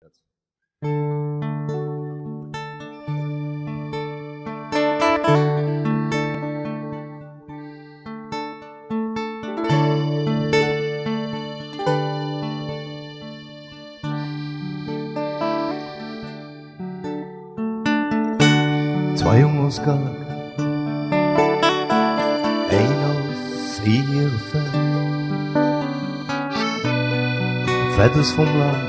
Jetzt. Zwei Jungs gab, ein aus ihr Fettes vom Land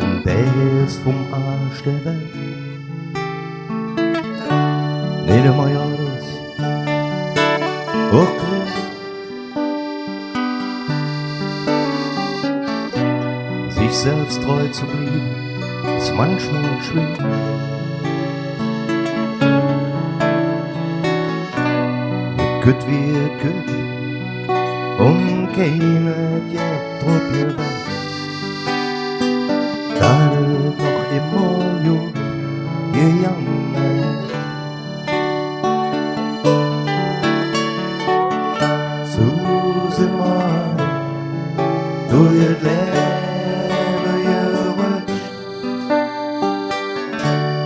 und der ist vom Arsch der Welt. Nicht einmal alles, okay. Sich selbst treu zu bleiben, ist manchmal schwer. Gut wie gut und keine Jettropier weg. Da noch immer jung gegangen. So sind wir durch das Leben gerutscht.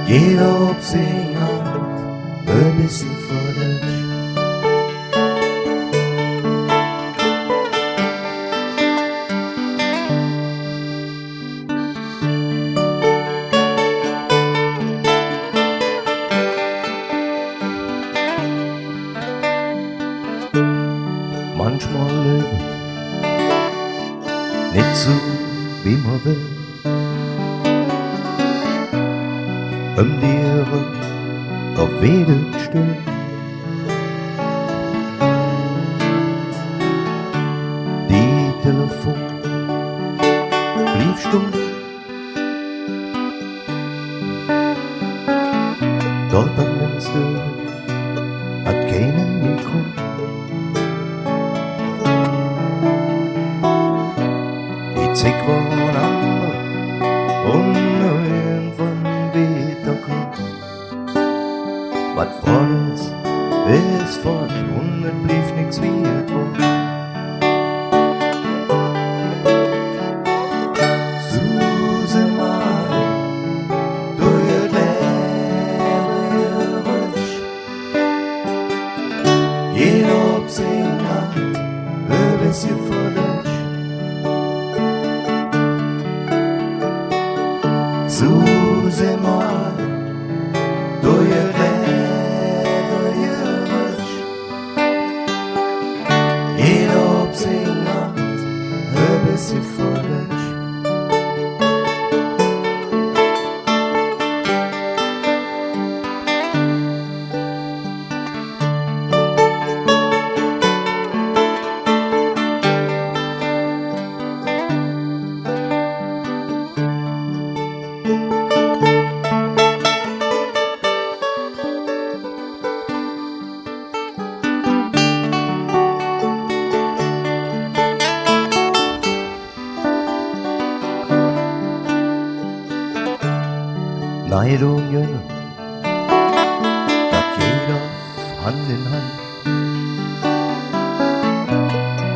Jeder auf seine Art, ein bisschen verrutscht. Manchmal läuft nicht so, wie man will. Die Uhr auf wieder still. Die Telefon blieb stumm. Dort am Fenster hat keinen Mikro. Zig waren andere und irgendwann wieder kommt. Was fort ist fort und es blieb nix wie es war. So sind wir durch das Leben gerutscht. Jeder auf seine Art, ein bisschen verrutscht. So sind wir durch das Leben gerutscht. Jeder auf seine Art, ein bisschen verrutscht. Neid und Jünger, das jeder Hand in Hand.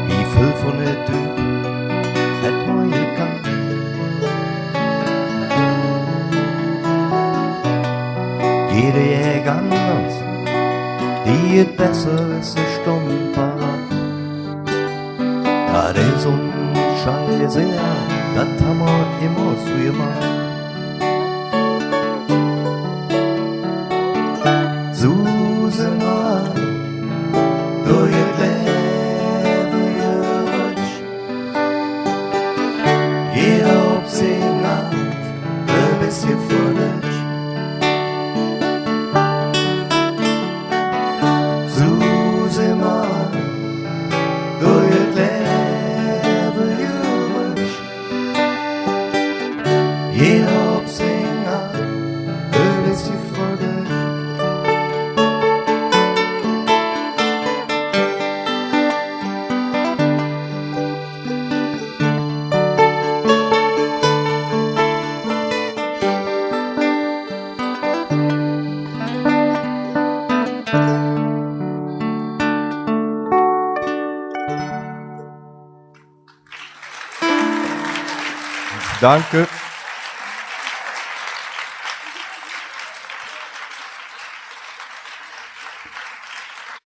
Wie viel von der Tür hat man gekannt? Jeder Jäger anders, die es besser ist, eine Stunde parat. Das ist uns scheiße, ja, das haben wir immer so gemacht. So sind wir durch das Leben gerutscht. Jeder auf seine Art, ein bisschen verrutscht. So sind wir durch das Leben gerutscht. Jeder Danke.